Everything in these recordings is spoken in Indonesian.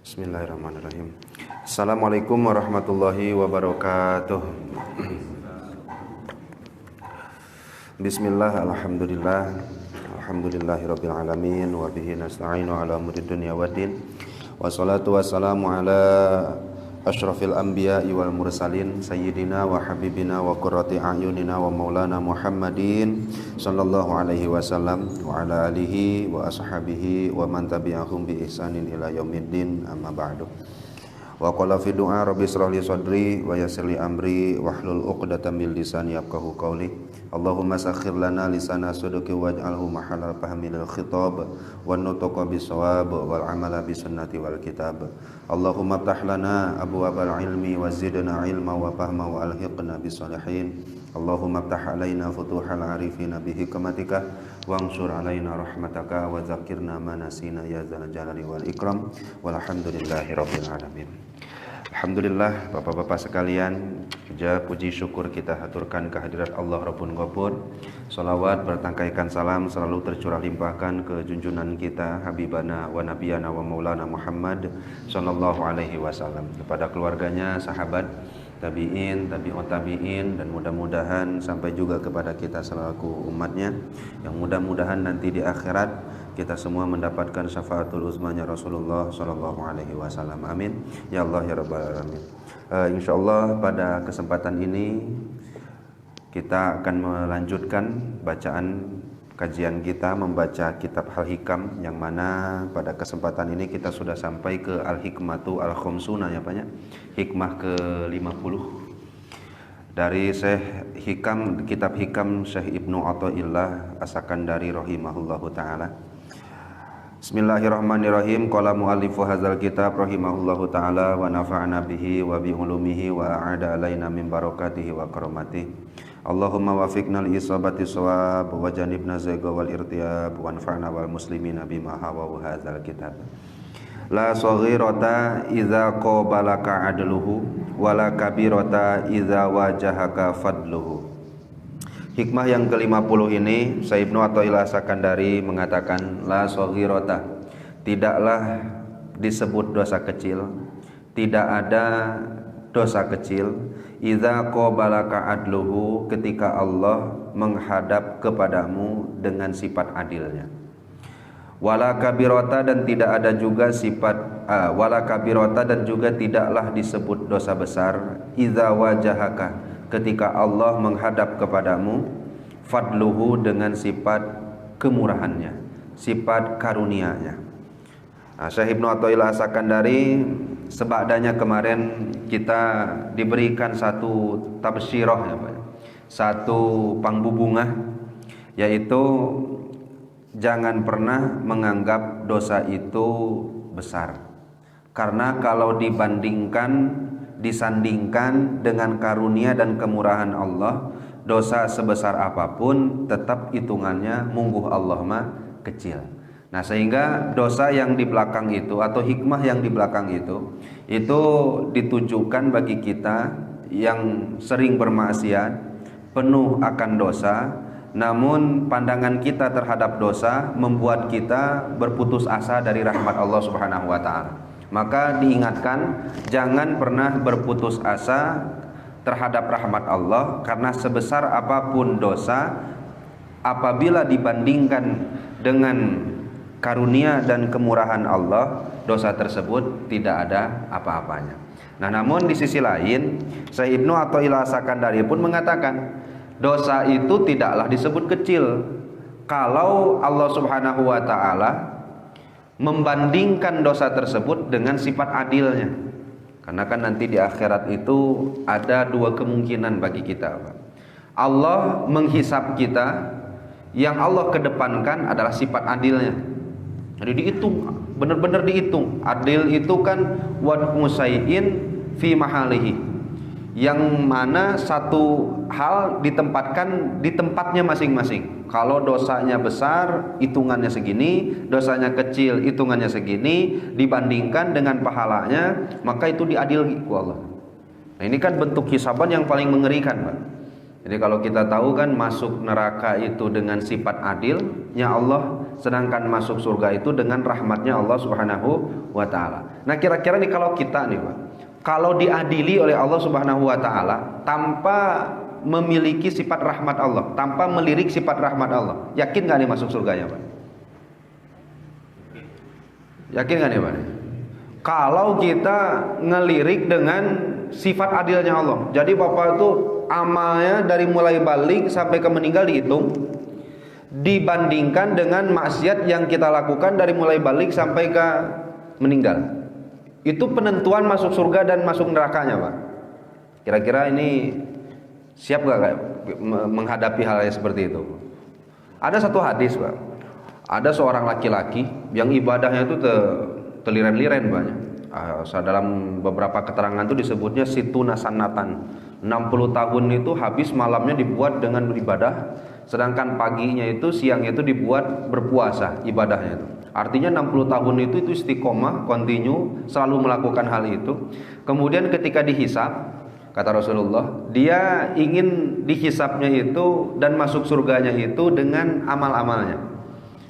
Bismillahirrahmanirrahim. Assalamualaikum warahmatullahi wabarakatuh. Bismillah, alhamdulillah, alhamdulillahirabbil alamin, wa bihi nasta'inu ala umuri dunya waddin. Wassalatu wassalamu ala asyrafil anbiya'i wal mursalin sayyidina wa habibina wa qurrati a'yunina wa maulana Muhammadin sallallahu alaihi wasallam wa ala alihi wa ashabihi wa man tabi'ahum bi ihsanin ila yaumiddin, amma ba'du. Wa qala fi du'a rabbi israh li sadri wa yassir li amri wahlul 'uqdatam min lisani yafqahu qawli. Allahumma sakhkhir lana lisana sidqi waj'alhu mahallal fahmi lil khitab wan nutqa bis-shawab wal 'amala bis sunnati wal kitab. Allahumma iftah lana abwaabal ilmi wa zidna ilma wa fahma wa alhiqna bis salihin. Allahumma iftah alaina futuhal arifina bi hikmatika wansur alaina rahmataka wa zakkirna ma nasina ya dzal jalali wal ikram. Walhamdulillahi rabbil alamin. Alhamdulillah, bapak-bapak sekalian, puji syukur kita haturkan kehadirat Allah Rabbun Ghafur. Salawat bertangkaikan salam selalu tercurah limpahkan ke junjungan kita Habibana wa Nabiyana wa Maulana Muhammad sallallahu alaihi wasallam, kepada keluarganya, sahabat, tabi'in, tabi'ut tabi'in, dan mudah-mudahan sampai juga kepada kita selaku umatnya, yang mudah-mudahan nanti di akhirat kita semua mendapatkan syafaatul uzmanya Rasulullah sallallahu alaihi wasallam. Amin ya Allah ya rabbal alamin. Insyaallah pada kesempatan ini kita akan melanjutkan bacaan kajian kita membaca kitab Al-Hikam, yang mana pada kesempatan ini kita sudah sampai ke Al-Hikmatu Al-Khumsuna, ya Pak ya. Hikmah ke-50 dari Syekh Hikam, kitab Hikam Syekh Ibnu Athaillah As-Sakandari rahimahullahu taala. Bismillahirrahmanirrahim. Qala muallifu hadzal kitab rahimahullahu taala wa nafa'na bihi wa bi ulumihi wa a'ada alaina min barakatihi wa karamatihi. Allahumma wafiqna li isabati shawab wa janibna zayga wal irtiyab wa anfa'na wal muslimina bima hawa hadzal kitab. La saghirata idza qabalaka adluhu wa la kabirata idza wajahaka fadluhu. Hikmah yang ke-50 ini, Syekh Ibnu Athaillah As-Sakandari mengatakan, la saghirata, tidaklah disebut dosa kecil, tidak ada dosa kecil, idza qabalaka adluhu, ketika Allah menghadap kepadamu dengan sifat adilnya. Wala kabirata, dan tidak ada juga sifat wala kabirata, dan juga tidaklah disebut dosa besar, idza wajahaka, ketika Allah menghadap kepadamu, fadluhu, dengan sifat kemurahannya, sifat karunia-Nya. Syekh Ibnu Athaillah As-Sakandari, sebadanya kemarin kita diberikan satu tabsyirah, ya Pak, satu pangbubungah, yaitu jangan pernah menganggap dosa itu besar, karena kalau disandingkan dengan karunia dan kemurahan Allah, dosa sebesar apapun tetap hitungannya mungguh Allah mah kecil. Nah, sehingga dosa yang di belakang itu atau hikmah yang di belakang itu ditujukan bagi kita yang sering bermaksiat, penuh akan dosa, namun pandangan kita terhadap dosa membuat kita berputus asa dari rahmat Allah Subhanahu wa taala. Maka diingatkan, jangan pernah berputus asa terhadap rahmat Allah, karena sebesar apapun dosa, apabila dibandingkan dengan karunia dan kemurahan Allah, dosa tersebut tidak ada apa-apanya. Nah, namun di sisi lain, Syekh Ibnu Athaillah As-Sakandari pun mengatakan, dosa itu tidaklah disebut kecil kalau Allah Subhanahu wa taala membandingkan dosa tersebut dengan sifat adilnya. Karena kan nanti di akhirat itu ada dua kemungkinan bagi kita, Pak. Allah menghisab kita, yang Allah kedepankan adalah sifat adilnya. Jadi dihitung, benar-benar dihitung. Adil itu kan wad'u syai'in fi mahalihi, yang mana satu hal ditempatkan di tempatnya masing-masing. Kalau dosanya besar, hitungannya segini, dosanya kecil, hitungannya segini, dibandingkan dengan pahalanya, maka itu diadili Allah. Nah, ini kan bentuk hisaban yang paling mengerikan, Pak. Jadi kalau kita tahu kan masuk neraka itu dengan sifat adilnya Allah, sedangkan masuk surga itu dengan rahmatnya Allah Subhanahu wa taala. Nah, kira-kira nih kalau kita nih Pak, kalau diadili oleh Allah Subhanahu wa taala tanpa memiliki sifat rahmat Allah, tanpa melirik sifat rahmat Allah, yakin nggak nih masuk surganya Pak? Yakin nggak nih Pak? Kalau kita ngelirik dengan sifat adilnya Allah, jadi Bapak itu amalnya dari mulai balik sampai ke meninggal dihitung, dibandingkan dengan maksiat yang kita lakukan dari mulai balik sampai ke meninggal. Itu penentuan masuk surga dan masuk nerakanya Pak. Kira-kira ini siap gak menghadapi hal yang seperti itu? Ada satu hadis Pak, ada seorang laki-laki yang ibadahnya itu teliren-liren banyak. Dalam beberapa keterangan itu disebutnya situna sanatan, 60 tahun itu habis malamnya dibuat dengan ibadah, sedangkan paginya itu, siangnya itu dibuat berpuasa ibadahnya itu. Artinya 60 tahun itu istiqomah, continue, selalu melakukan hal itu. Kemudian ketika dihisab, kata Rasulullah, dia ingin dihisabnya itu dan masuk surganya itu dengan amal-amalnya.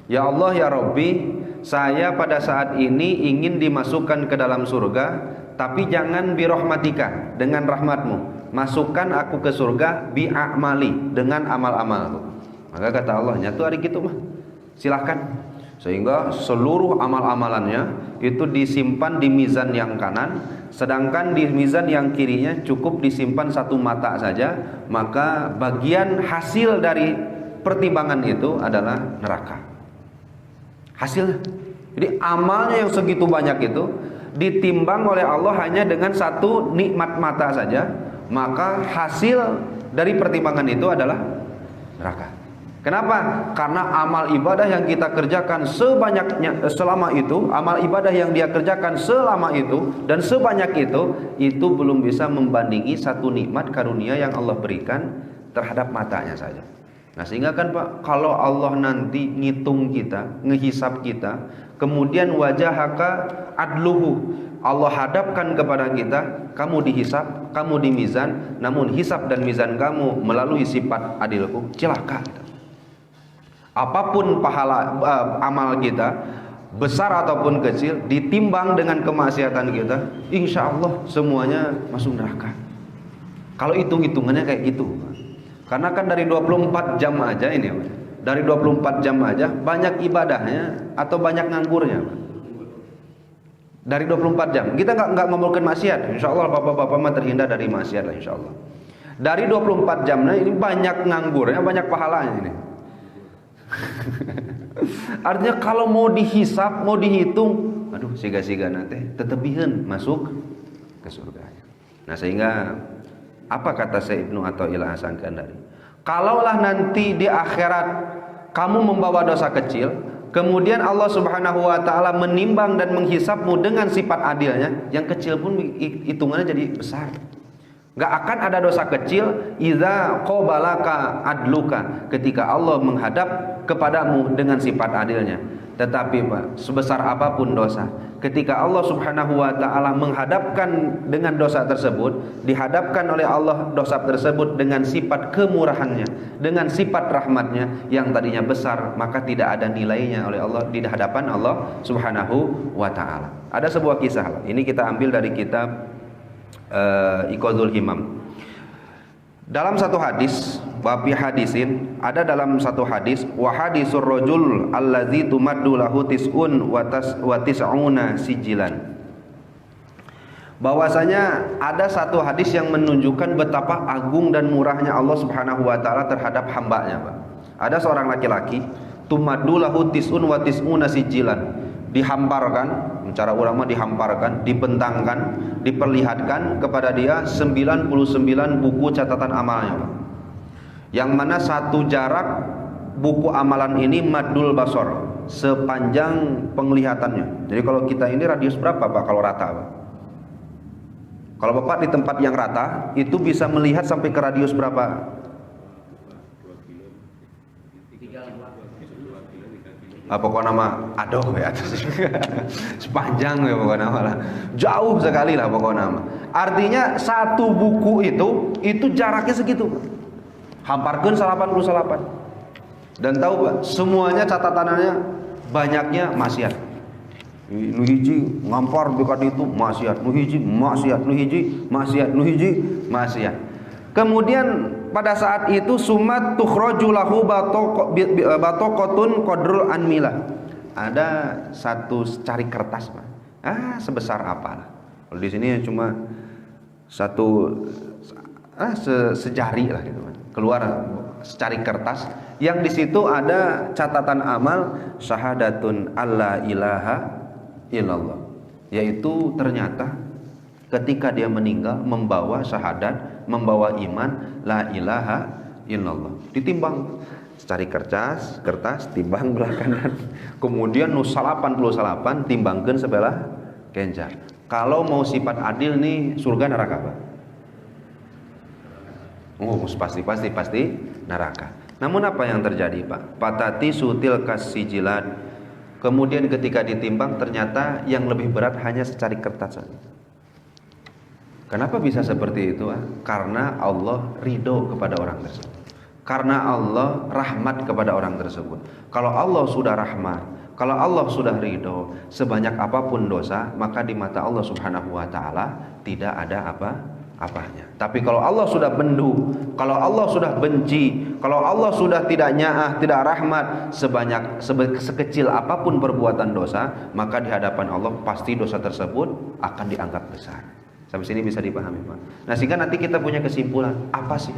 Ya Allah ya Rabbi, saya pada saat ini ingin dimasukkan ke dalam surga, tapi jangan birahmatika, dengan rahmatmu. Masukkan aku ke surga bi'amali, dengan amal-amalku. Maka kata Allah, nyatu hari gitu mah, silahkan. Sehingga seluruh amal-amalannya itu disimpan di mizan yang kanan, sedangkan di mizan yang kirinya cukup disimpan satu mata saja. Maka bagian hasil dari pertimbangan itu adalah neraka. Hasilnya, jadi amalnya yang segitu banyak itu ditimbang oleh Allah hanya dengan satu nikmat mata saja, maka hasil dari pertimbangan itu adalah neraka. Kenapa? Karena amal ibadah yang kita kerjakan selama itu, amal ibadah yang dia kerjakan selama itu dan sebanyak itu belum bisa membandingi satu nikmat karunia yang Allah berikan terhadap matanya saja. Nah, sehingga kan Pak, kalau Allah nanti ngitung kita, ngehisap kita, kemudian wajahaka adluhu, Allah hadapkan kepada kita, kamu dihisap, kamu di mizan, namun hisap dan mizan kamu melalui sifat adilku, celaka. Apapun pahala amal kita, besar ataupun kecil, ditimbang dengan kemaksiatan kita, insya Allah semuanya masuk neraka. Kalau hitung-hitungannya kayak gitu, karena kan dari 24 jam aja ini, dari 24 jam aja banyak ibadahnya atau banyak nganggurnya. Dari 24 jam kita nggak ngomongin maksiat, insya Allah bapak-bapak mah terhindar dari maksiat lah insya Allah. Dari 24 jamnya ini banyak nganggurnya, banyak pahalanya ini. Artinya kalau mau dihisap, mau dihitung, aduh siga-siga nanti tetebihan masuk ke surga. Nah, sehingga apa kata Syekh Ibnu Athaillah As-Sakandari? Kalaulah nanti di akhirat kamu membawa dosa kecil, kemudian Allah Subhanahu wa taala menimbang dan menghisapmu dengan sifat adilnya, yang kecil pun hitungannya jadi besar. Gak akan ada dosa kecil idza qabalaka adluka, ketika Allah menghadap kepadamu dengan sifat adilnya. Tetapi Pak, sebesar apapun dosa, ketika Allah Subhanahu wa taala menghadapkan dengan dosa tersebut, dihadapkan oleh Allah dosa tersebut dengan sifat kemurahannya, dengan sifat rahmatnya yang tadinya besar, maka tidak ada nilainya oleh Allah di hadapan Allah Subhanahu wa taala. Ada sebuah kisah, ini kita ambil dari kitab Iqadul Himam. Dalam satu hadis, babi hadisin, ada dalam satu hadis, wa hadisur rajul allazi tumaddu lahu tis'un wa tis'una sijilan. Bahwasanya ada satu hadis yang menunjukkan betapa agung dan murahnya Allah Subhanahu wa taala terhadap hambanya, Pak. Ada seorang laki-laki, tumaddu lahu tis'un wa tis'una sijilan. Dihamparkan, cara ulama dihamparkan, dibentangkan, diperlihatkan kepada dia 99 buku catatan amalnya, yang mana satu jarak buku amalan ini madul basor, sepanjang penglihatannya. Jadi kalau kita ini radius berapa Pak kalau rata Pak? Kalau Bapak di tempat yang rata itu bisa melihat sampai ke radius berapa? Pokoknya nama aduh ya sepanjang ya pokoknya nama jauh sekali lah pokoknya nama. Artinya satu buku itu jaraknya segitu, hamparkeun 88. Dan tahu Pak, semuanya catatannya banyaknya maksiat. Nu hiji ngampar dekat itu maksiat, nu hiji maksiat, nu hiji maksiat, nu hiji maksiat. Kemudian pada saat itu sumat tukhraju lahu bataqatun qadrul anmila. Ada satu secari kertas, Pak. Sebesar apalah. Kalau di sini cuma satu sejari lah gitu, Pak. Keluar secari kertas yang di situ ada catatan amal syahadatun alla ilaha illallah, yaitu ternyata ketika dia meninggal membawa syahadat, membawa iman la ilaha illallah. Ditimbang secari kertas timbang belah kanan, kemudian nu 88 timbangkeun sebelah kenjar. Kalau mau sifat adil nih surga neraka, Pak? Pasti neraka. Namun apa yang terjadi, Pak? Patati sutil kasijilat. Kemudian ketika ditimbang ternyata yang lebih berat hanya secari kertas saja. Kenapa bisa seperti itu? Karena Allah ridho kepada orang tersebut. Karena Allah rahmat kepada orang tersebut. Kalau Allah sudah rahmat, kalau Allah sudah ridho, sebanyak apapun dosa, maka di mata Allah Subhanahu wa taala tidak ada apa-apanya. Tapi kalau Allah sudah bendu, kalau Allah sudah benci, kalau Allah sudah tidak nyaah, tidak rahmat, sekecil apapun perbuatan dosa, maka di hadapan Allah pasti dosa tersebut akan dianggap besar. Sampai sini bisa dipahami, Pak. Nah, sehingga nanti kita punya kesimpulan, apa sih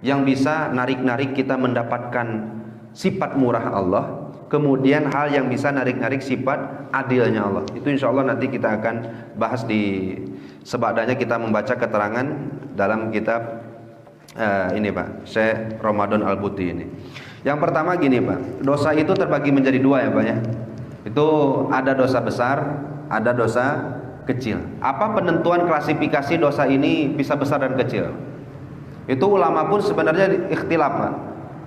yang bisa narik-narik kita mendapatkan sifat murah Allah, kemudian hal yang bisa narik-narik sifat adilnya Allah. Itu insya Allah nanti kita akan bahas di sebadanya kita membaca keterangan dalam kitab ini, Pak, Syekh Ramadan Al-Buti ini. Yang pertama gini, Pak, dosa itu terbagi menjadi dua ya, Pak ya. Itu ada dosa besar, ada dosa kecil. Apa penentuan klasifikasi dosa ini bisa besar dan kecil? Itu ulama pun sebenarnya ikhtilaf, Pak.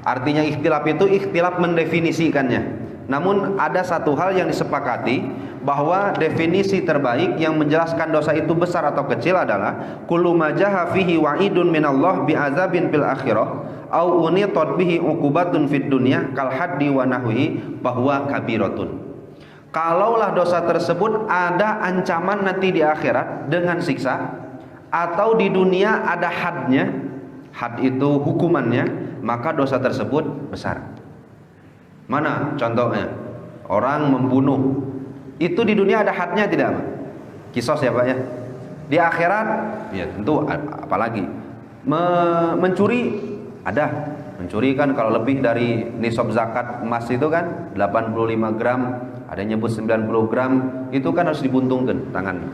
Artinya ikhtilaf itu ikhtilaf mendefinisikannya. Namun ada satu hal yang disepakati, bahwa definisi terbaik yang menjelaskan dosa itu besar atau kecil adalah kullu ma jaha fihi wa'idun minallah bi'adzabin fil akhirah au unitat bihi uqubatun fid dunya kal haddi wa nahwihi bahwa kabiratun. Kalaulah dosa tersebut ada ancaman nanti di akhirat dengan siksa, atau di dunia ada hadnya, had itu hukumannya, maka dosa tersebut besar. Mana contohnya? Orang membunuh, itu di dunia ada hadnya tidak, Pak? Kisos ya, Pak ya. Di akhirat ya tentu apalagi. Mencuri ada. Mencuri kan kalau lebih dari nisab zakat emas itu kan 85 gram, ada yang nyebut 90 gram, itu kan harus dibuntungkan tangan.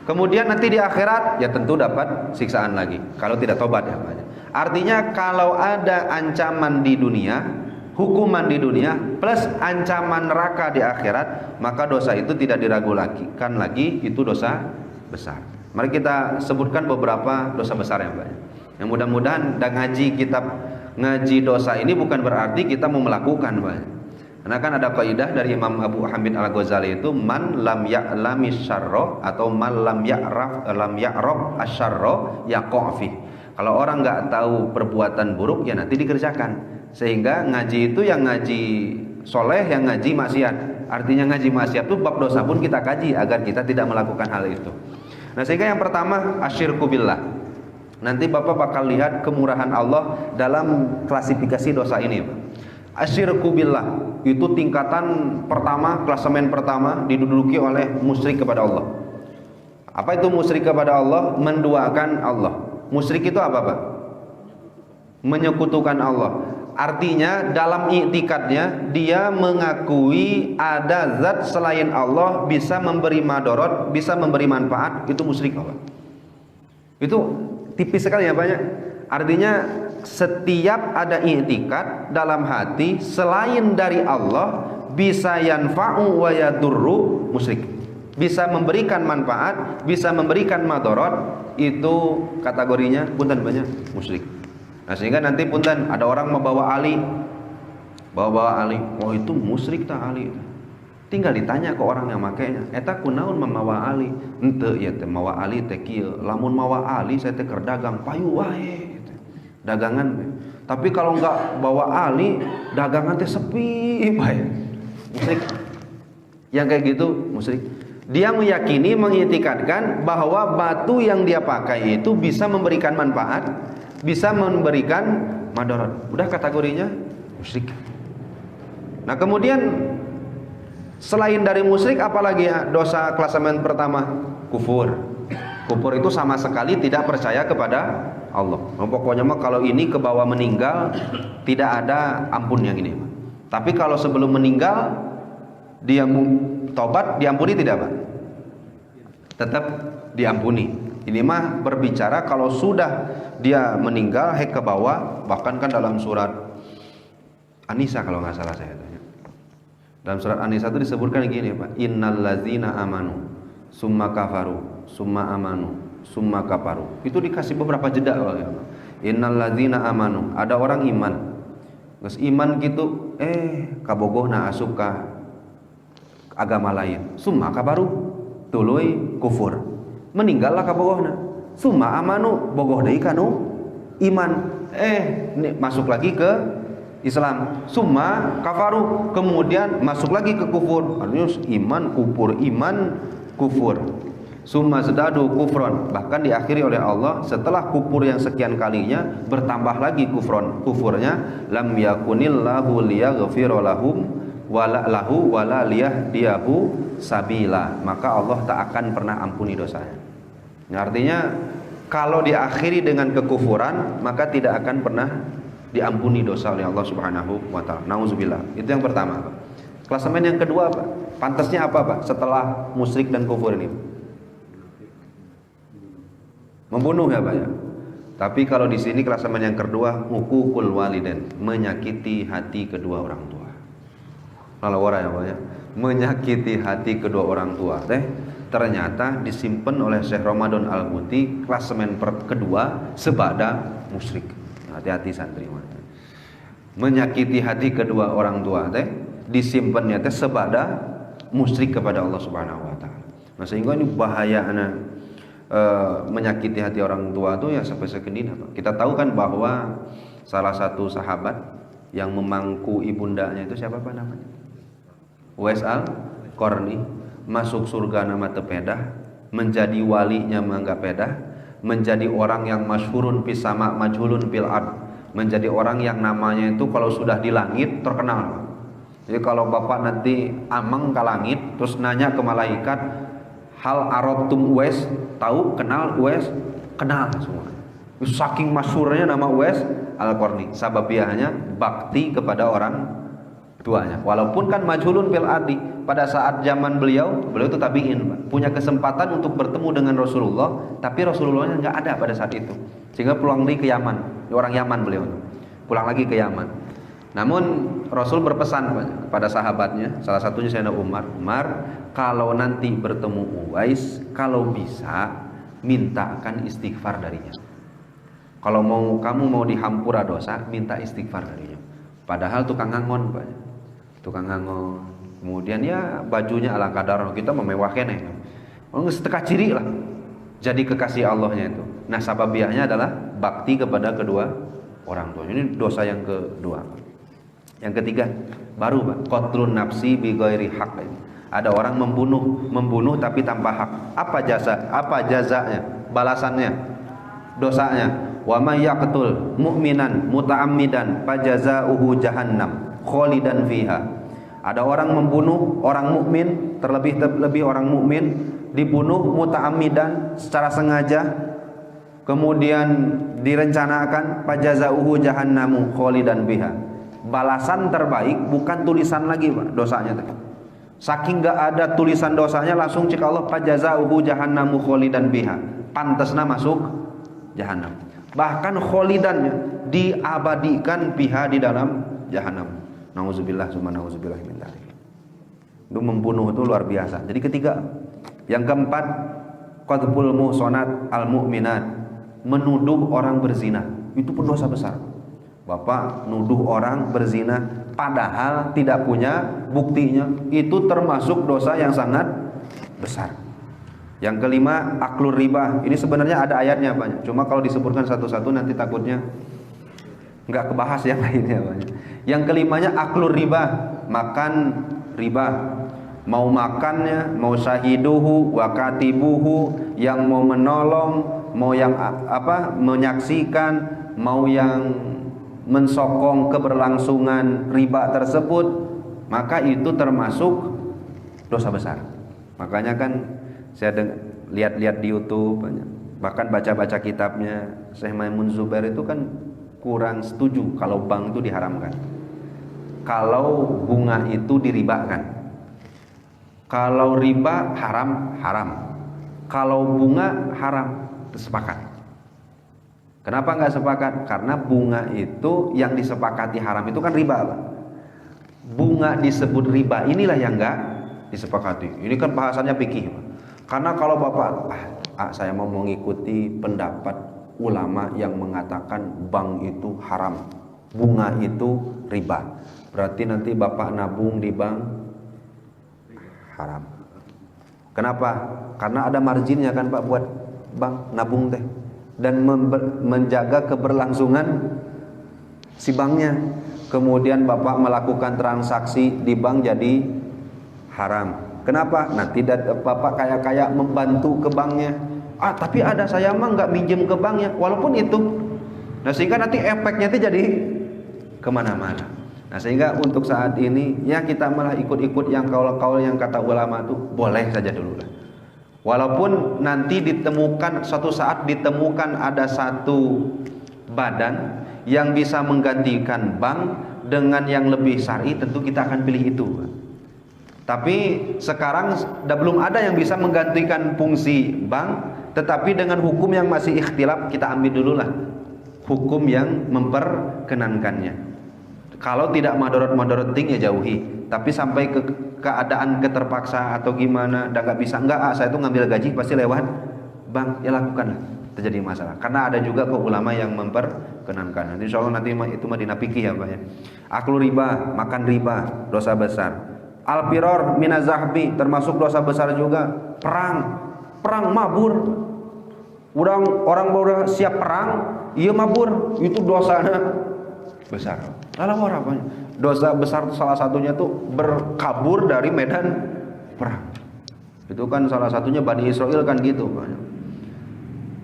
Kemudian nanti di akhirat ya tentu dapat siksaan lagi kalau tidak tobat ya, Pak. Artinya kalau ada ancaman di dunia, hukuman di dunia plus ancaman neraka di akhirat, maka dosa itu tidak diragukan lagi, itu dosa besar. Mari kita sebutkan beberapa dosa besar ya, Pak. Yang mudah-mudahan dan ngaji kitab ngaji dosa ini bukan berarti kita mau melakukan, Pak. Karena kan ada kaidah dari Imam Abu Hamid Al-Ghazali itu man lam ya'lami syarra atau man lam ya'raf asyarra yaqa' fi. Kalau orang enggak tahu perbuatan buruk ya nanti dikerjakan. Sehingga ngaji itu yang ngaji soleh, yang ngaji maksiat. Artinya ngaji maksiat itu bab dosa pun kita kaji agar kita tidak melakukan hal itu. Nah, sehingga yang pertama asyirku billah. Nanti Bapak bakal lihat kemurahan Allah dalam klasifikasi dosa ini, Pak. Asyirku billah itu tingkatan pertama, klasemen pertama diduduki oleh musyrik kepada Allah. Apa itu musyrik kepada Allah? Menduakan Allah. Musyrik itu apa, Pak? Menyekutukan Allah. Artinya dalam i'tikadnya dia mengakui ada zat selain Allah bisa memberi madarat, bisa memberi manfaat, itu musyrik, Pak. Itu tipis sekali ya, Pak ya. Artinya setiap ada i'tikad dalam hati selain dari Allah bisa yanfa'u wa yadurru, musyrik. Bisa memberikan manfaat, bisa memberikan madarat, itu kategorinya punten banyak musyrik. Nah, sehingga nanti punten ada orang membawa ali, bawa ali, oh itu musyrik tak ali. Tinggal ditanya ke orang yang makainya, eta kunaon memawa ali? Henteu ieu teh mawa ali teh kieu. Lamun mawa ali saya teh keur dagang payu wae gitu. Dagangan. Tapi kalau enggak bawa ali, dagangan teh sepi bae. musyrik. Yang kayak gitu musyrik. Dia meyakini, mengitikadkan bahwa batu yang dia pakai itu bisa memberikan manfaat, bisa memberikan madarat. Udah kategorinya musyrik. Nah, kemudian selain dari musyrik apalagi ya? Dosa klasemen pertama, kufur. Kufur itu sama sekali tidak percaya kepada Allah. Pokoknya mah kalau ini ke bawah meninggal tidak ada ampun yang ini. Tapi kalau sebelum meninggal dia tobat, diampuni tidak, Pak? Tetap diampuni. Ini mah berbicara kalau sudah dia meninggal ke bawah, bahkan kan dalam surat An-Nisa kalau nggak salah saya tanya. Dalam surat An-Nisa itu disebutkan gini, Pak. Innal ladzina amanu summa kafaru summa amanu summa kafaru. Itu dikasih beberapa jeda, Pak. Innal ladzina amanu, ada orang iman. Geus iman gitu kabogohna asup ka agama lain. Summa kafaru, tuluy kufur. Meninggallah kabogohna. Summa amanu, bogoh deui kanu iman. Masuk lagi ke Islam. Summa kafaru, kemudian masuk lagi ke kufur. Artinya iman kufur, iman kufur. Summa sedadu kufron, bahkan diakhiri oleh Allah setelah kufur yang sekian kalinya bertambah lagi kufurnya. Lam yakunillahu liyaghfira lahum wala lahu wala liyahdiyahu sabila, maka Allah tak akan pernah ampuni dosanya. Artinya kalau diakhiri dengan kekufuran maka tidak akan pernah diampuni dosa oleh Allah Subhanahu wa taala. Nauzubillah. Itu yang pertama, Pak. Klasemen yang kedua, Pak. Pantasnya apa, Pak? Setelah musyrik dan kufur ini? Membunuh ya, Pak ya. Tapi kalau di sini klasemen yang kedua, uququl walidain, menyakiti hati kedua orang tua. Kalau orang ya, Pak ya, menyakiti hati kedua orang tua. Ternyata disimpan oleh Syekh Ramadan Al-Buti klasemen kedua sebada musyrik. Hati-hati santri. Menyakiti hati kedua orang tua disimpannya sebada musyrik kepada Allah Subhanahu wa taala. Nah, sehingga ini bahayanya menyakiti hati orang tua itu ya sampai sekedina, Pak. Kita tahu kan bahwa salah satu sahabat yang memangku ibundanya itu siapa, Pak, namanya? Uwais Al-Qarni. Masuk surga nama tepedah, menjadi walinya mangga pedah, menjadi orang yang masyhurun fis sama majhulun fil ard, menjadi orang yang namanya itu kalau sudah di langit terkenal. Jadi kalau Bapak nanti ameng ke langit terus nanya ke malaikat, hal arabtum Uwais, tahu, kenal Uwais, kenal semua. Saking masyhurnya nama Uwais Al-Qarni, sababiahnya bakti kepada orang tuanya. Walaupun kan majhulun fil ardi, pada saat zaman beliau itu tabi'in, Pak. Punya kesempatan untuk bertemu dengan Rasulullah, tapi Rasulullahnya enggak ada pada saat itu. Sehingga pulang lagi ke Yaman. Orang Yaman beliau. Pulang lagi ke Yaman. Namun Rasul berpesan kepada sahabatnya, salah satunya Sayyidina Umar, kalau nanti bertemu Uwais, kalau bisa mintakan istighfar darinya. Kalau kamu mau dihampura dosa, minta istighfar darinya. Padahal tukang ngangon, Pak. Tukang ngangon. Kemudian ya bajunya ala kadar kita memewahkan ya. Setengah ciri lah. Jadi kekasih Allahnya itu. Nah, sababiahnya adalah bakti kepada kedua orang tua. Ini dosa yang kedua. Yang ketiga, baru, Pak, qatlun nafsi bi ghairi haq. Ada orang membunuh tapi tanpa hak. Apa jazanya? Balasannya, dosanya. Wa may yaqtul mu'minan muta'ammidan fajazaohu jahannam khalidan fiha. Ada orang membunuh orang mukmin, terlebih orang mukmin dibunuh muta'ammidan secara sengaja, kemudian direncanakan fajazaohu jahannamu khalidan fiha. Balasan terbaik bukan tulisan lagi, Pak, dosanya. Saking gak ada tulisan dosanya, langsung cek Allah fajazaohu jahannamu khalidan biha, pantasna masuk jahannam. Bahkan khalidannya diabadikan biha di dalam jahannam. Nauzubillah summa nauzubillah min dzalik. Itu membunuh itu luar biasa. Jadi ketiga. Yang keempat, qadzful muhsanat al mu'minat, menuduh orang berzina. Itu pun dosa besar. Bapak nuduh orang berzina padahal tidak punya buktinya, itu termasuk dosa yang sangat besar. Yang kelima, aklur riba. Ini sebenarnya ada ayatnya banyak. Cuma kalau disebutkan satu-satu nanti takutnya nggak kebahas yang lainnya banyak. Yang kelimanya aklur riba, makan riba. Mau makannya, mau syahiduhu wa katibuhu, yang mau menolong, mau yang menyaksikan, mau yang mensokong keberlangsungan riba tersebut, maka itu termasuk dosa besar. Makanya kan saya lihat-lihat di YouTube, bahkan baca-baca kitabnya Syekh Maimun Zubair itu kan kurang setuju kalau bank itu diharamkan, kalau bunga itu diribakan. Kalau riba haram, kalau bunga haram, sepakat. Kenapa nggak sepakat? Karena bunga itu yang disepakati haram itu kan riba, Pak. Bunga disebut riba, inilah yang nggak disepakati. Ini kan bahasannya fikih, Pak. Karena kalau Bapak, saya mau mengikuti pendapat ulama yang mengatakan bank itu haram, bunga itu riba, berarti nanti Bapak nabung di bank haram. Kenapa? Karena ada marginnya kan Pak buat bank nabung teh, dan menjaga keberlangsungan si banknya. Kemudian Bapak melakukan transaksi di bank jadi haram. Kenapa? Nanti Bapak kayak membantu ke banknya. Tapi ada saya mah nggak minjem ke banknya, walaupun itu. Nah sehingga nanti efeknya itu jadi kemana-mana. Nah sehingga untuk saat ini ya kita malah ikut-ikut yang kaul-kaul yang kata ulama itu boleh saja dulu lah. Walaupun nanti suatu saat ditemukan ada satu badan yang bisa menggantikan bank dengan yang lebih syar'i, tentu kita akan pilih itu. Tapi sekarang belum ada yang bisa menggantikan fungsi bank, tetapi dengan hukum yang masih ikhtilaf, kita ambil dulu lah hukum yang memperkenankannya. Kalau tidak madorot ting ya jauhi. Tapi sampai ke keadaan keterpaksa atau gimana, dan nggak bisa, saya tuh ngambil gaji pasti lewat bank, ya lakukanlah. Terjadi masalah. Karena ada juga kok ulama yang memperkenankan. Insya Allah nanti itu mah dina fikih ya Pak ya. Aklu riba, makan riba, dosa besar. Al-firor minazahbi, termasuk dosa besar juga. Perang mabur. Orang baru siap perang, iya mabur, itu dosanya besar. Lalu apa? Dosa besar salah satunya tuh berkabur dari medan perang. Itu kan salah satunya Bani Israel kan gitu.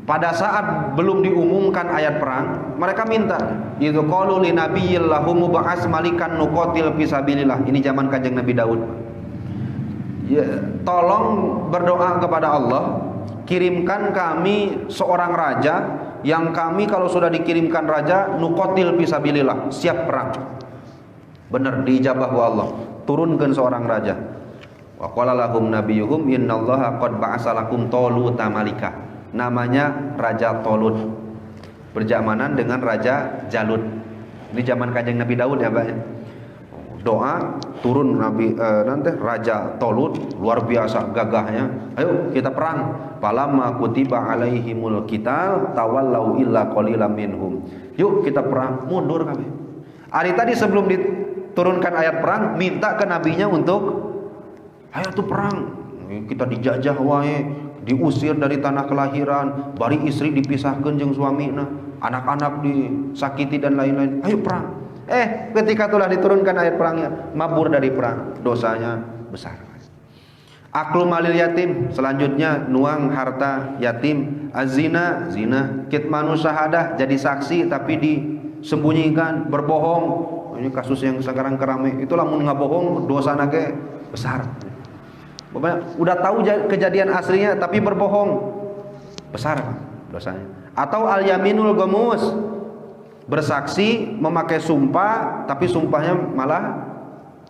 Pada saat belum diumumkan ayat perang, mereka minta, itu qalu li nabiyil lahum ba'as malikan nuqatil fisabilillah. Ini zaman Kanjeng Nabi Daud. Ya, tolong berdoa kepada Allah, kirimkan kami seorang raja yang kami kalau sudah dikirimkan raja nuqatil fisabilillah, siap perang. Benar diijabah wa Allah, turunkan seorang raja. Wa qala lahum nabiyuhum innallaha qad ba'asa lakum taluta malika. Namanya Raja Tolut, berjamanan dengan Raja Jalut. Ini zaman Kanjeng Nabi Daud ya Pak. Doa turun nanti Raja Tolut luar biasa gagahnya. Ayo kita perang. Falamma kutiba alaihimul qital tawallau illa qalilan minhum. Yuk kita perang, mundur kami. Hari tadi sebelum diturunkan ayat perang, minta ke nabinya untuk ayo tuh perang. Kita dijajah wae, diusir dari tanah kelahiran, bari istri dipisahkan jeung suamina, anak-anak disakiti dan lain-lain. Ayo perang. Ketika telah diturunkan ayat perangnya, mabur dari perang, dosanya besar. Aklu malil yatim, selanjutnya nuang harta yatim. Azina, zina. Kitmanu syahadah, jadi saksi tapi disembunyikan, berbohong. Ini kasus yang sekarang kerame. Itulah mun ngabohong dosana ge besar. Udah tahu kejadian aslinya tapi berbohong, besar dosanya. Atau al yaminul gamus, bersaksi memakai sumpah tapi sumpahnya malah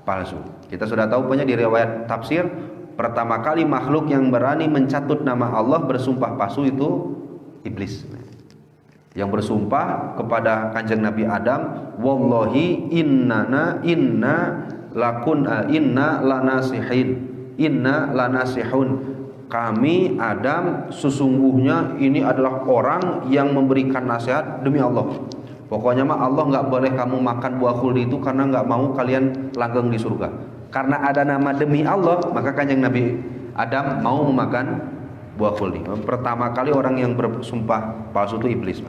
palsu. Kita sudah tahu punya di riwayat tafsir, pertama kali makhluk yang berani mencatut nama Allah bersumpah palsu itu iblis. Yang bersumpah kepada Kanjeng Nabi Adam, wallahi inna lanasihin. Inna lanasihun, kami Adam sesungguhnya ini adalah orang yang memberikan nasihat demi Allah. Pokoknya mah Allah nggak boleh kamu makan buah khuldi itu karena nggak mau kalian langgeng di surga. Karena ada nama demi Allah, maka Kanjeng Nabi Adam mau memakan buah khuldi. Pertama kali orang yang bersumpah palsu itu iblis.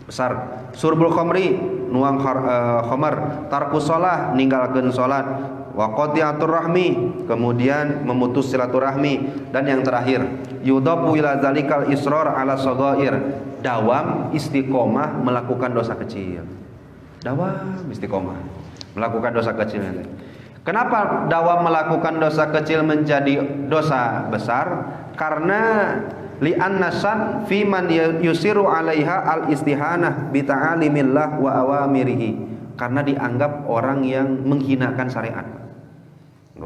Besar. Surbul khamri, nuang khamar, tarkus shalah, ninggalkeun salat. wa qati'atur rahmi, kemudian memutus silaturahmi, dan yang terakhir yudabu ila zalikal israr ala shaghair, dawam istiqomah melakukan dosa kecil. Dawam istiqomah melakukan dosa kecil. Kenapa dawam melakukan dosa kecil menjadi dosa besar? Karena li'anna san fi man yusiru 'alaiha al-istihanah bi ta'alimillah wa awamirihi, karena dianggap orang yang menghinakan syariat.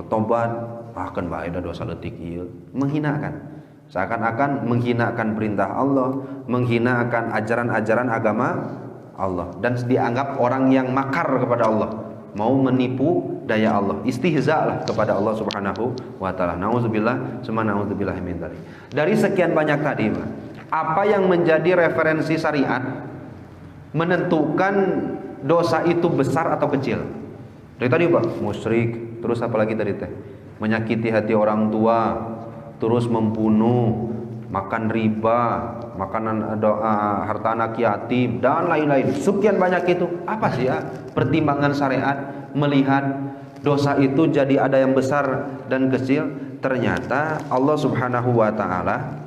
Tobat bahkan bae dosa leutik ieu, menghinakan. Seakan-akan menghinakan perintah Allah, menghinakan ajaran-ajaran agama Allah, dan dianggap orang yang makar kepada Allah, mau menipu daya Allah, istihza lah kepada Allah Subhanahu wa taala. Nauzubillah, summa nauzubillah min dzalik. Dari sekian banyak tadi, apa yang menjadi referensi syariat menentukan dosa itu besar atau kecil? Dari tadi Pak, musyrik, terus apa lagi tadi teh? Menyakiti hati orang tua, terus membunuh, makan riba, makanan harta anak yatim, dan lain-lain. Sekian banyak itu. Apa sih ya pertimbangan syariat melihat dosa itu jadi ada yang besar dan kecil? Ternyata Allah Subhanahu wa taala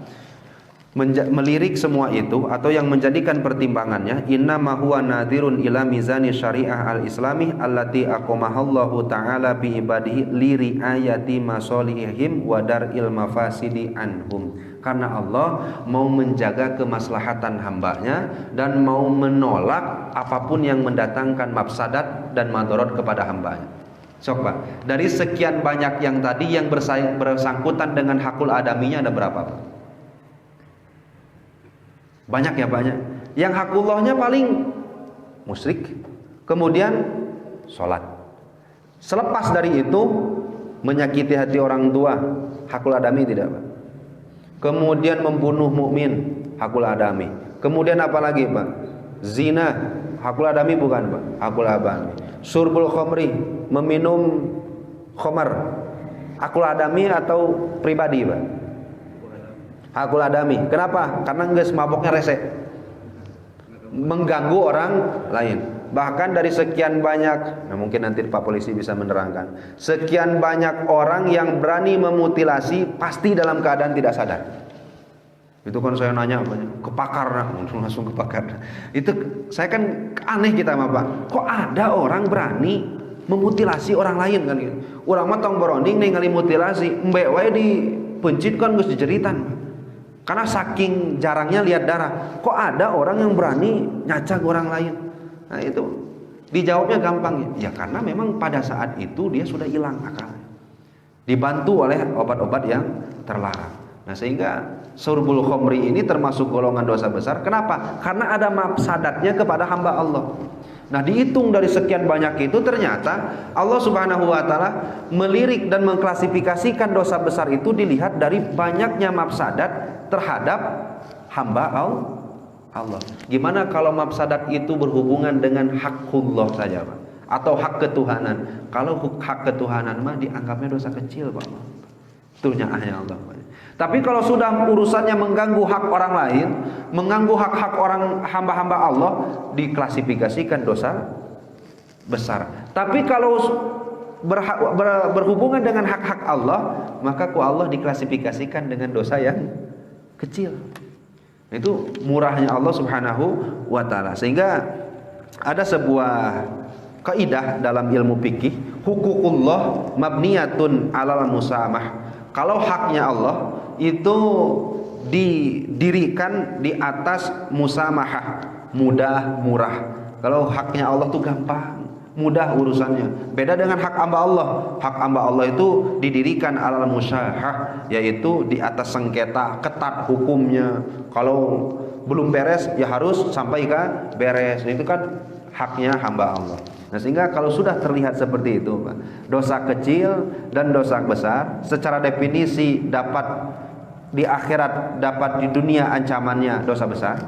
melirik semua itu, atau yang menjadikan pertimbangannya, inna ma huwa nadhirun ila mizani syariah al-islami allati aqamahallahu ta'ala bi ibadihi li riayati masolihim wa dar'il mafasidi anhum. Karena Allah mau menjaga kemaslahatan hambanya dan mau menolak apapun yang mendatangkan mafsadat dan madarat kepada hambanya. Sok Pak, dari sekian banyak yang tadi yang bersangkutan dengan hakul adaminya ada berapa Pak? Banyak ya, banyak. Yang hakullahnya paling musyrik, kemudian sholat. Selepas dari itu menyakiti hati orang tua, hakul adami tidak Pak? Kemudian membunuh mukmin, hakul adami. Kemudian apa lagi Pak? Zina, hakul adami bukan Pak? Hakul adami. Surbul khamri, meminum khamar, hakul adami atau pribadi Pak? Hakul adami. Kenapa? Karena geus maboknya rese, mengganggu orang lain. Bahkan dari sekian banyak, nah mungkin nanti Pak Polisi bisa menerangkan, sekian banyak orang yang berani memutilasi pasti dalam keadaan tidak sadar. Itu kan saya nanya ke pakar, langsung ke pakar. Itu saya kan aneh kita mah Pak. Kok ada orang berani memutilasi orang lain kan gitu. Urang mah tong beronding ningali mutilasi, mbek wae dipencit kan geus dijeritan. Karena saking jarangnya lihat darah, kok ada orang yang berani nyacak orang lain? Nah itu dijawabnya gampang ya, karena memang pada saat itu dia sudah hilang akalnya, dibantu oleh obat-obat yang terlarang. Nah sehingga surbul khamri ini termasuk golongan dosa besar. Kenapa? Karena ada mafsadatnya kepada hamba Allah. Nah dihitung dari sekian banyak itu, ternyata Allah Subhanahu wa taala melirik dan mengklasifikasikan dosa besar itu dilihat dari banyaknya mafsadat terhadap hamba Allah. Gimana kalau mafsadat itu berhubungan dengan hakullah saja Pak? Atau hak ketuhanan? Kalau hak ketuhanan mah dianggapnya dosa kecil Pak. Itunya Allah Pak. Tapi kalau sudah urusannya mengganggu hak orang lain, mengganggu hak-hak orang hamba-hamba Allah, diklasifikasikan dosa besar. Tapi kalau berhubungan dengan hak-hak Allah, maka ku Allah diklasifikasikan dengan dosa yang kecil. Itu murahnya Allah Subhanahu wa taala. Sehingga ada sebuah kaidah dalam ilmu fikih, huququllah mabniyatun 'alal musamah. Kalau haknya Allah itu didirikan di atas musamahah, mudah, murah. Kalau haknya Allah tuh gampang, mudah urusannya. Beda dengan hak hamba Allah. Hak hamba Allah itu didirikan alal musyahah, yaitu di atas sengketa, ketat hukumnya. Kalau belum beres ya harus sampai ke beres. Itu kan haknya hamba Allah. Nah sehingga kalau sudah terlihat seperti itu Pak, dosa kecil dan dosa besar secara definisi dapat di akhirat, dapat di dunia ancamannya dosa besar.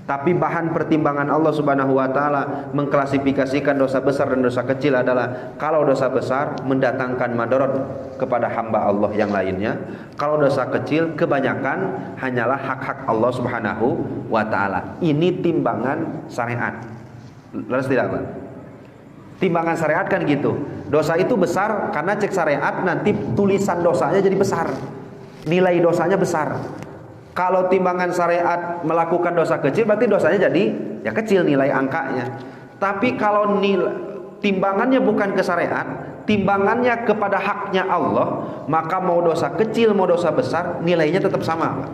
Tapi bahan pertimbangan Allah Subhanahu wa taala mengklasifikasikan dosa besar dan dosa kecil adalah kalau dosa besar mendatangkan madarat kepada hamba Allah yang lainnya, kalau dosa kecil kebanyakan hanyalah hak-hak Allah Subhanahu wa taala. Ini timbangan syariat. Laras tidak Pak? Timbangan syariat kan gitu. Dosa itu besar karena cek syariat nanti tulisan dosanya jadi besar. Nilai dosanya besar. Kalau timbangan syariat melakukan dosa kecil berarti dosanya jadi ya kecil nilai angkanya. Tapi kalau timbangannya bukan ke syariat, timbangannya kepada haknya Allah, maka mau dosa kecil mau dosa besar nilainya tetap sama.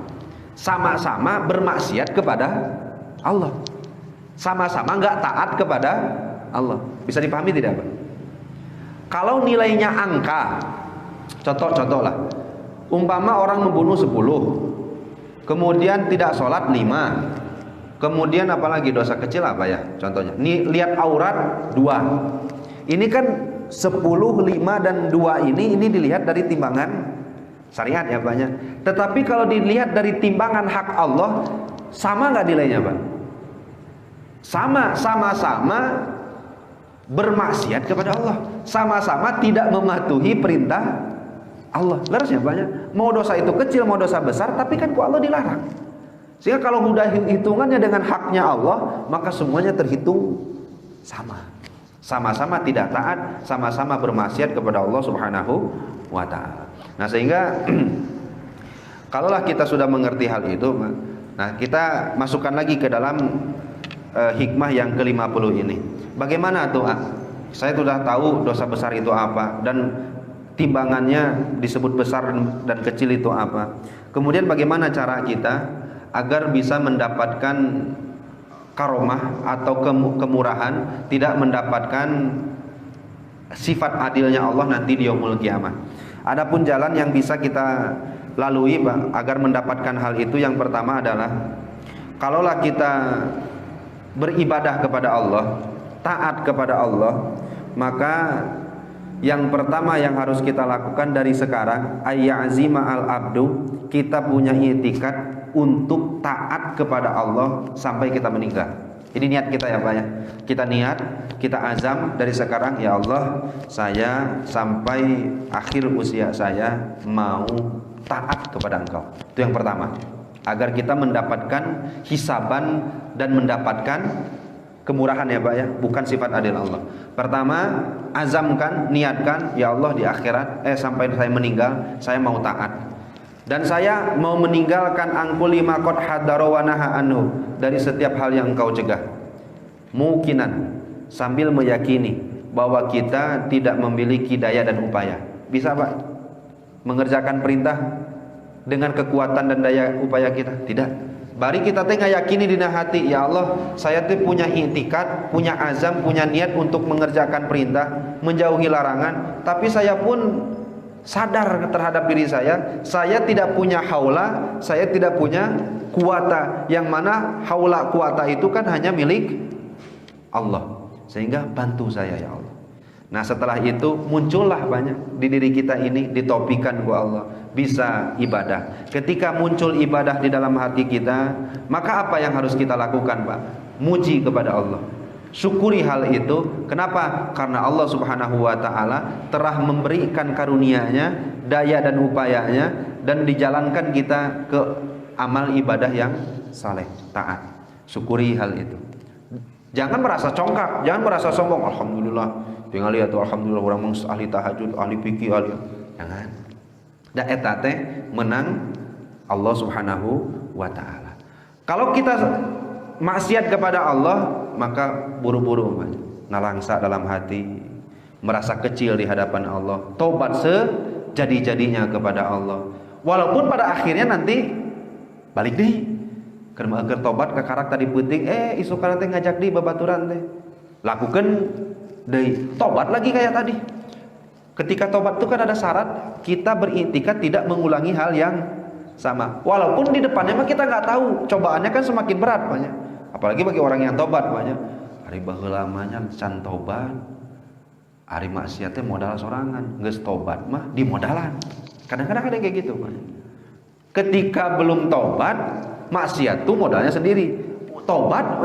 Sama-sama bermaksiat kepada Allah. Sama-sama enggak taat kepada Allah. Bisa dipahami tidak, Pak? Kalau nilainya angka, contoh lah. Umpama orang membunuh 10, kemudian tidak sholat 5, kemudian apalagi dosa kecil apa ya contohnya, nih lihat aurat 2. Ini kan 10, 5 dan 2 ini dilihat dari timbangan syariat ya banyak. Tetapi kalau dilihat dari timbangan hak Allah, sama nggak nilainya, Pak? Sama-sama bermaksiat kepada Allah, sama-sama tidak mematuhi perintah Allah. Leres ya banyak. Mau dosa itu kecil mau dosa besar, tapi kan ku Allah dilarang. Sehingga kalau udah hitungannya dengan haknya Allah, maka semuanya terhitung sama. Sama-sama tidak taat, sama-sama bermaksiat kepada Allah Subhanahu wa taala. Nah, sehingga kalaulah kita sudah mengerti hal itu, nah kita masukkan lagi ke dalam hikmah yang ke-50 ini. Bagaimana tuh? Saya sudah tahu dosa besar itu apa dan timbangannya disebut besar dan kecil itu apa. Kemudian bagaimana cara kita agar bisa mendapatkan karomah atau kemurahan, tidak mendapatkan sifat adilnya Allah nanti di yaumul kiamah. Adapun jalan yang bisa kita lalui, Pak, agar mendapatkan hal itu, yang pertama adalah kalaulah kita beribadah kepada Allah, taat kepada Allah, maka yang pertama yang harus kita lakukan dari sekarang, ayyazima al-abdu, kita punya i'tikad untuk taat kepada Allah sampai kita meninggal. Ini niat kita ya Pak ya. Kita niat, kita azam dari sekarang, ya Allah, saya sampai akhir usia saya mau taat kepada Engkau. Itu yang pertama. Agar kita mendapatkan hisaban dan mendapatkan kemurahan ya Pak ya, bukan sifat adil Allah. Pertama, azamkan, niatkan, ya Allah di akhirat sampai saya meninggal saya mau taat. Dan saya mau meninggalkan angkuli makot hadara wa naha anhu, dari setiap hal yang Engkau cegah. Mukinan, sambil meyakini bahwa kita tidak memiliki daya dan upaya. Bisa Pak mengerjakan perintah dengan kekuatan dan daya upaya kita? Tidak. Bari kita teh ngayakini dina hati, ya Allah, saya teh punya i'tikad, punya azam, punya niat untuk mengerjakan perintah, menjauhi larangan, tapi saya pun sadar terhadap diri saya tidak punya haula, saya tidak punya kuwata, yang mana haula kuwata itu kan hanya milik Allah. Sehingga bantu saya ya Allah. Nah, setelah itu muncullah banyak di diri kita ini, ditopikan ku Allah, bisa ibadah. Ketika muncul ibadah di dalam hati kita, maka apa yang harus kita lakukan, Pak? Muji kepada Allah, syukuri hal itu. Kenapa? Karena Allah Subhanahu wa ta'ala telah memberikan karunia-Nya, daya dan upayanya, dan dijalankan kita ke amal ibadah yang saleh, taat. Syukuri hal itu. Jangan merasa congkak, jangan merasa sombong. Alhamdulillah, tinggal lihat tuh, alhamdulillah orang mah ahli tahajud, ahli fikih, ahli. Jangan. Da eta teh menang Allah Subhanahu wa taala. Kalau kita maksiat kepada Allah, maka buru-buru nalangsa dalam hati, merasa kecil di hadapan Allah, tobat sejadi-jadinya kepada Allah. Walaupun pada akhirnya nanti balik deh. Karena agar tobat ke karak tadi penting, isukan teh ngajak di babaturan teh. Lakukan deui, tobat lagi kayak tadi. Ketika tobat itu kan ada syarat, kita beriktikad tidak mengulangi hal yang sama. Walaupun di depannya mah kita nggak tahu, cobaannya kan semakin berat banyak. Apalagi bagi orang yang tobat banyak. Ari baheula lamanya can tobat. Ari maksiat teh modal sorangan, geus tobat mah di modalan. Kadang-kadang ada yang kayak gitu banyak. Ketika belum tobat, maksiat tuh modalnya sendiri. Tobat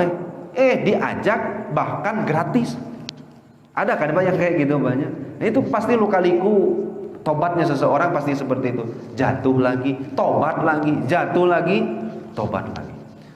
diajak bahkan gratis. Ada kan banyak kayak gitu banyak. Nah, itu pasti luka-liku tobatnya seseorang pasti seperti itu. Jatuh lagi, tobat lagi, jatuh lagi, tobat lagi.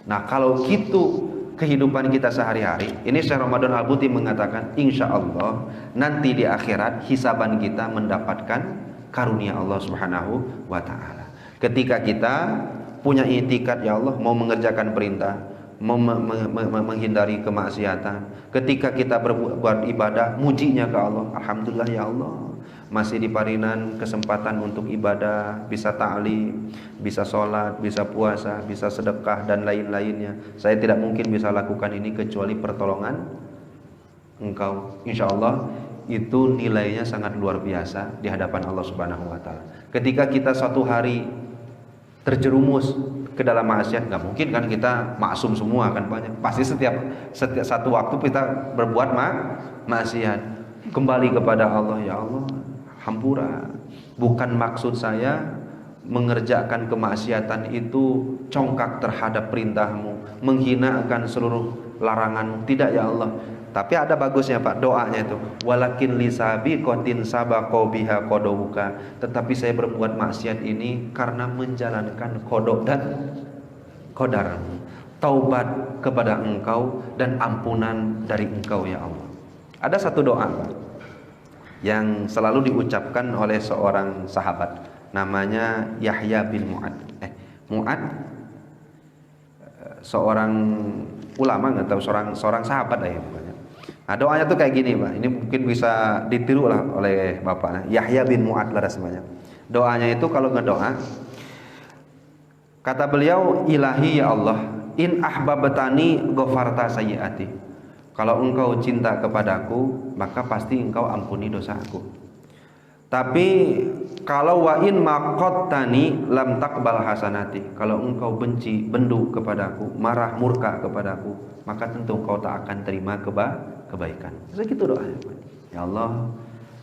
Nah, kalau gitu kehidupan kita sehari-hari. Ini Syekh Ramadan Al-Buti mengatakan, insya Allah nanti di akhirat hisaban kita mendapatkan karunia Allah Subhanahu wa Ta'ala. Ketika kita punya itikad, ya Allah, mau mengerjakan perintah, menghindari kemaksiatan. Ketika kita berbuat ibadah, mujinya ke Allah, alhamdulillah ya Allah, masih diparinan kesempatan untuk ibadah, bisa ta'lim, bisa sholat, bisa puasa, bisa sedekah dan lain-lainnya. Saya tidak mungkin bisa lakukan ini kecuali pertolongan Engkau. Insya Allah itu nilainya sangat luar biasa di hadapan Allah Subhanahu wa Ta'ala. Ketika kita suatu hari terjerumus ke dalam maksiat, nggak mungkin kan kita maksum semua kan, banyak pasti setiap satu waktu kita berbuat maksiat. Kembali kepada Allah, ya Allah, hampura, bukan maksud saya mengerjakan kemaksiatan itu congkak terhadap perintahmu, menghina akan seluruh laranganmu, tidak ya Allah. Tapi ada bagusnya Pak, doanya itu, walakin lisabi qatin sabaqo biha qadauka. Tetapi saya berbuat maksiat ini karena menjalankan qada dan qadarmu. Taubat kepada Engkau dan ampunan dari Engkau ya Allah. Ada satu doa Pak, yang selalu diucapkan oleh seorang sahabat, namanya Yahya bin Mu'ad. Mu'ad seorang ulama, nggak tahu, seorang sahabat lah ya pokoknya. Nah, doanya tuh kayak gini Pak. Ini mungkin bisa ditiru lah oleh Bapak. Yahya bin Mu'ad lah rasanya. Doanya itu kalau ngedoa, kata beliau, ilahi ya Allah, in ahbabatani ghafarta sayyiati. Kalau engkau cinta kepadaku, maka pasti engkau ampuni dosaku. Tapi kalau wa in maqattani lam taqbal hasanati. Kalau engkau benci, bendu kepadaku, marah, murka kepadaku, maka tentu engkau tak akan terima kebaikan. Segitu doanya. Ya Allah,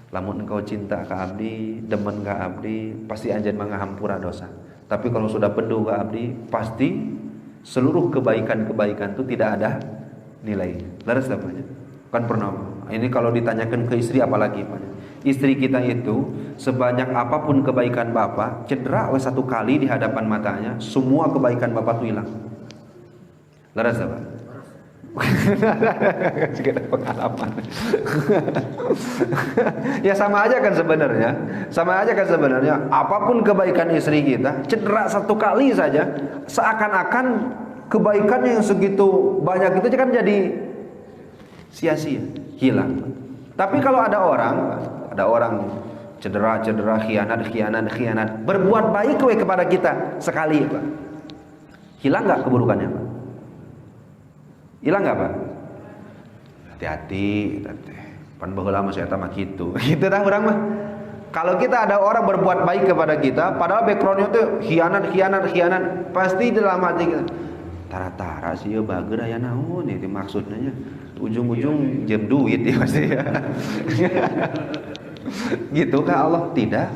lamun engkau cinta ke abdi, demen ke abdi, pasti anjeun mangga hampura dosa. Tapi kalau sudah bendu ke abdi, pasti seluruh kebaikan-kebaikan itu tidak ada nilai. Laras namanya. Kan pernah. Ini kalau ditanyakan ke istri apalagi Pak. Istri kita itu sebanyak apapun kebaikan Bapak, cedera satu kali di hadapan matanya, semua kebaikan Bapak itu hilang. Laras apa? Sekedar pengalaman. Ya sama aja kan sebenarnya. Sama aja kan sebenarnya. Apapun kebaikan istri kita, cedera satu kali saja, seakan-akan kebaikannya yang segitu banyak itu kan jadi sia-sia, hilang. Tapi kalau ada orang cedera, khianat, berbuat baik kepada kita sekali, Pak. Hilang nggak keburukannya, Pak? Hilang nggak, Pak? Hati-hati. Pan baheula mah saya mah gitu. Gitu dah orang mah. Kalau kita ada orang berbuat baik kepada kita, padahal backgroundnya tuh khianat, pasti dalam hati kita, tara-tara sih ya bager aya naon itu maksudnya. Ujung-ujung jem duit ya pasti ya. Gitu kah Allah? Tidak.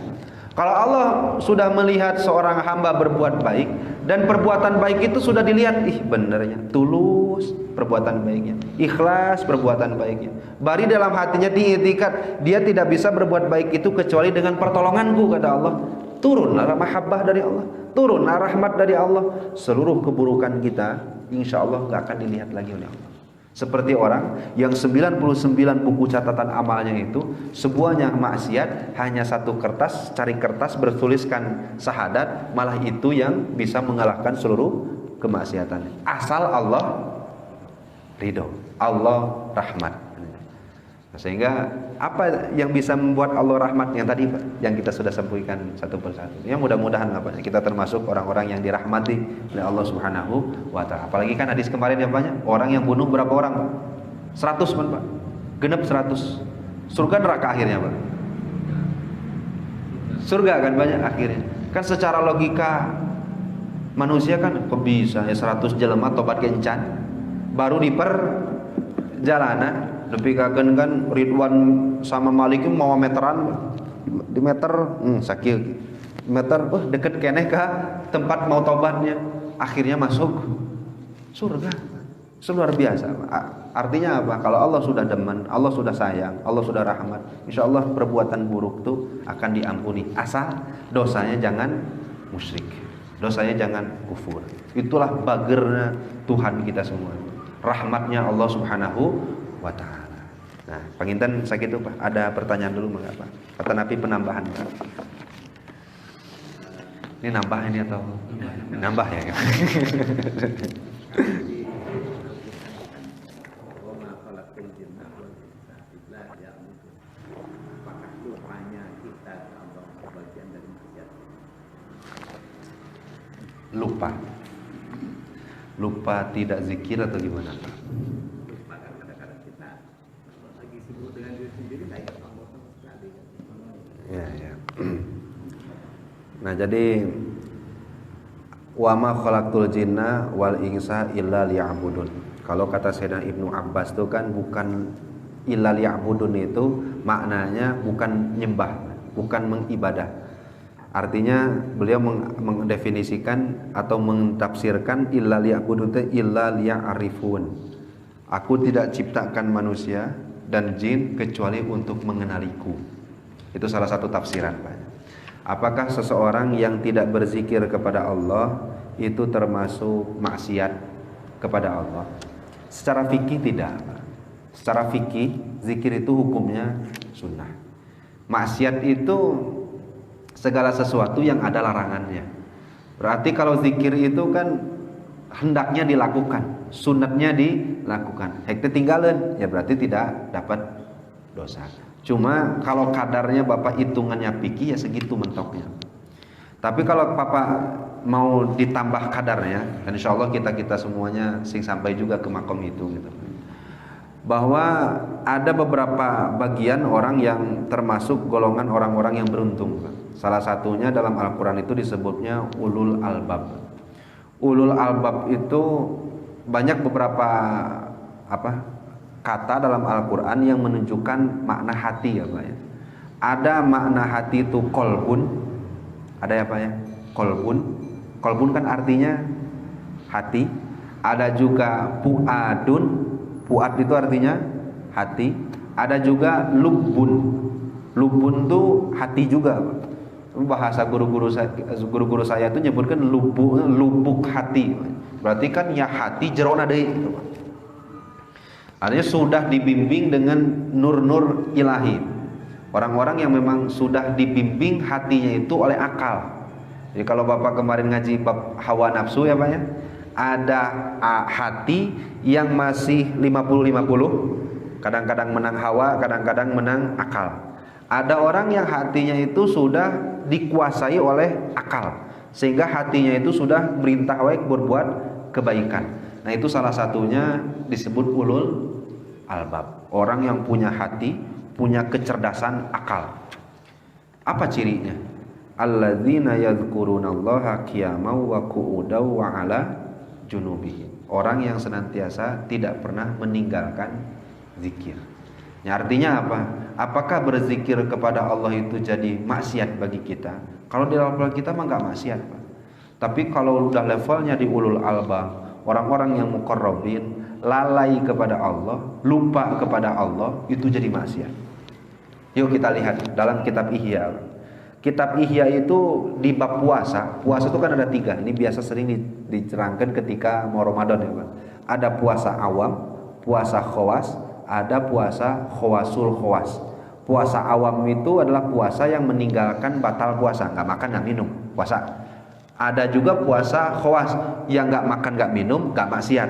Kalau Allah sudah melihat seorang hamba berbuat baik dan perbuatan baik itu sudah dilihat, benernya tulus perbuatan baiknya, ikhlas perbuatan baiknya, bari dalam hatinya diiktikat dia tidak bisa berbuat baik itu kecuali dengan pertolonganku, kata Allah. Turunlah mahabbah dari Allah, turunlah rahmat dari Allah, seluruh keburukan kita insya Allah gak akan dilihat lagi oleh Allah. Seperti orang yang 99 buku catatan amalnya itu semuanya maksiat, hanya satu kertas, cari kertas bertuliskan syahadat, malah itu yang bisa mengalahkan seluruh kemaksiatan. Asal Allah ridho, Allah rahmat. Sehingga apa yang bisa membuat Allah rahmat yang tadi Pak, yang kita sudah sampaikan satu persatu. Ya mudah-mudahan Pak, kita termasuk orang-orang yang dirahmati oleh Allah Subhanahu wa Ta'ala. Apalagi kan hadis kemarin yang banyak orang yang bunuh berapa orang Pak? 100 Pak. Genep 100. Surga neraka akhirnya Pak. Surga kan banyak akhirnya. Kan secara logika manusia kan kok bisa ya 100 jelema tobat kencan baru di perjalanan. Lebih kagen kan Ridwan sama Malik mau meteran di meter sakit meter deket keneh ke tempat mau tobatnya, akhirnya masuk surga. Luar biasa. Artinya apa? Kalau Allah sudah demen, Allah sudah sayang, Allah sudah rahmat, insya Allah perbuatan buruk itu akan diampuni, asal dosanya jangan musyrik, dosanya jangan kufur. Itulah bagernya Tuhan kita semua. rahmatnya Allah Subhanahu wa taala. Nah, panginten sakitu Pak. Ada pertanyaan dulu mengapa? Kata Nabi penambahan Pak. Ini nambah ini atau nambah ya? Lupa tidak zikir atau gimana Pak? Lupa kan kadang-kadang kita lagi sibuk dengan diri sendiri nggak ingat Allah sama sekali. Ya. Nah jadi wa ma khalaqtul jinna wal insa illa liya'budun. Kalau kata Sayyidina Ibnu Abbas itu kan bukan illa liya'budun, itu maknanya bukan nyembah, bukan mengibadah. Artinya beliau mendefinisikan atau mentafsirkan illa liya'budun illa liya'rifun. Aku tidak ciptakan manusia dan jin kecuali untuk mengenaliku. Itu salah satu tafsiran Pak. Apakah seseorang yang tidak berzikir kepada Allah itu termasuk maksiat kepada Allah? Secara fikih tidak. Secara fikih zikir itu hukumnya sunnah. Maksiat itu segala sesuatu yang ada larangannya. Berarti kalau zikir itu kan hendaknya dilakukan, sunatnya dilakukan. Hekte tinggalin, ya berarti tidak dapat dosa. Cuma kalau kadarnya Bapak hitungannya fikih ya segitu mentoknya. Tapi kalau Bapak mau ditambah kadarnya, dan insya Allah kita semuanya sing sampai juga ke makom itu gitu. Bahwa ada beberapa bagian orang yang termasuk golongan orang-orang yang beruntung. Salah satunya dalam Al-Quran itu disebutnya ulul albab. Ulul albab itu banyak beberapa kata dalam Al-Quran yang menunjukkan makna hati ya Pak ya. Ada makna hati itu kolbun. Ada ya Pak ya? Kolbun. Kolbun kan artinya hati. Ada juga puadun. Puad itu artinya hati. Ada juga lubun. Lubun itu hati juga Pak. Bahasa guru-guru saya itu nyebutkan lubuk hati. Berarti kan ya hati jerona deui gitu Pak. Artinya sudah dibimbing dengan nur-nur ilahi. Orang-orang yang memang sudah dibimbing hatinya itu oleh akal. Jadi kalau Bapak kemarin ngaji bab hawa nafsu ya Pak ya, ada hati yang masih 50-50, kadang-kadang menang hawa, kadang-kadang menang akal. Ada orang yang hatinya itu sudah dikuasai oleh akal, sehingga hatinya itu sudah merintah baik berbuat kebaikan. Nah itu salah satunya disebut ulul albab. Orang yang punya hati, punya kecerdasan akal. Apa cirinya? Alladzina yadhkurunallaha qiyaman wa qu'udan wa 'ala junubihim. Orang yang senantiasa tidak pernah meninggalkan zikir. Ya, artinya apa? Apakah berzikir kepada Allah itu jadi maksiat bagi kita? Kalau di level kita mah enggak maksiat, Pak. Tapi kalau udah levelnya di ulul albab, orang-orang yang muqarrabin, lalai kepada Allah, lupa kepada Allah, itu jadi maksiat. Yuk kita lihat dalam kitab Ihya. Kitab Ihya itu di bab puasa. Puasa itu kan ada 3. Ini biasa sering diterangkan ketika mau Ramadan ya Pak. Ada puasa awam, puasa khawas, ada puasa khawasul khawas. Puasa awam itu adalah puasa yang meninggalkan batal puasa, nggak makan nggak minum puasa. Ada juga puasa khawas yang nggak makan nggak minum nggak maksiat.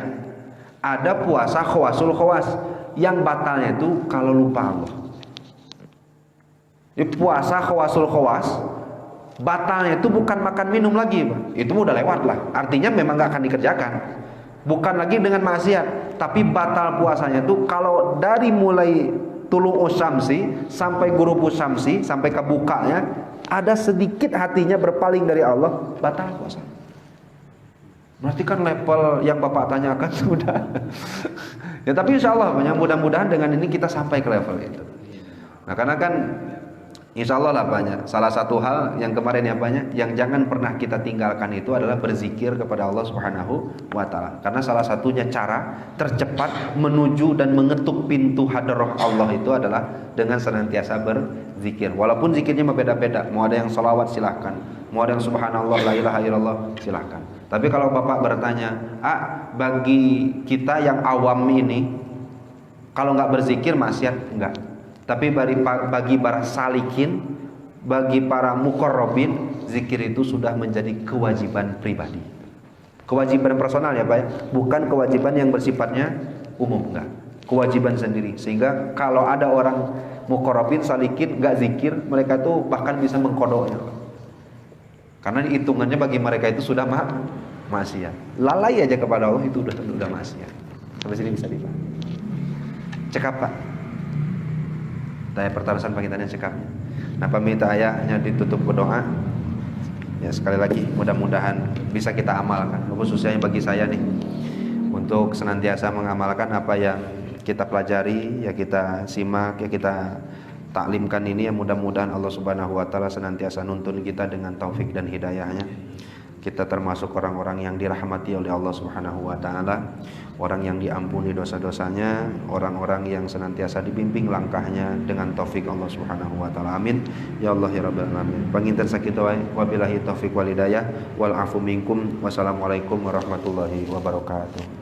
Ada puasa khawasul khawas yang batalnya itu kalau lupa Allah. Di puasa khawasul khawas batalnya itu bukan makan minum lagi Pak. Itu udah lewat lah. Artinya memang nggak akan dikerjakan. Bukan lagi dengan maksiat, tapi batal puasanya itu kalau dari mulai tulu usamsi sampai gurubu samsi sampai kebukanya ada sedikit hatinya berpaling dari Allah, batal puasa. Berarti kan level yang Bapak tanyakan sudah. Ya tapi insya Allah mudah-mudahan dengan ini kita sampai ke level itu. Nah karena kan insya Allah lah banyak. Salah satu hal yang kemarin ya banyak, yang jangan pernah kita tinggalkan itu adalah berzikir kepada Allah Subhanahu wa Ta'ala. Karena salah satunya cara tercepat menuju dan mengetuk pintu hadrah Allah itu adalah dengan senantiasa berzikir. Walaupun zikirnya beda-beda. Mau ada yang salawat silahkan, mau ada yang subhanallah la ilaha illallah silahkan. Tapi kalau Bapak bertanya, bagi kita yang awam ini, kalau nggak berzikir maksiat enggak. Tapi bagi para salikin, bagi para muqarrabin, zikir itu sudah menjadi kewajiban pribadi. Kewajiban personal ya Pak ya, bukan kewajiban yang bersifatnya umum, enggak. Kewajiban sendiri. Sehingga kalau ada orang muqarrabin, salikin nggak zikir, mereka itu bahkan bisa mengkodoknya. Karena hitungannya bagi mereka itu sudah maksiat. Lalai aja kepada Allah itu udah maksiat. Sampai sini bisa dipahami. Cekap Pak. Tanya pertarusan pangitannya cekapnya. Nah peminta ayahnya ditutup berdoa. Ya sekali lagi mudah-mudahan bisa kita amalkan. Khususnya bagi saya nih, untuk senantiasa mengamalkan apa yang kita pelajari, ya kita simak, ya kita taklimkan ini, ya mudah-mudahan Allah Subhanahu wa taala senantiasa nuntun kita dengan taufik dan hidayahnya. Kita termasuk orang-orang yang dirahmati oleh Allah Subhanahu wa taala, orang yang diampuni dosa-dosanya, orang-orang yang senantiasa dibimbing langkahnya dengan taufik Allah Subhanahu wa taala. Amin ya Allah ya rabbal alamin. Panginten sakitu wae, wabillahi taufik wal hidayah wal afu minkum. Wassalamualaikum warahmatullahi wabarakatuh.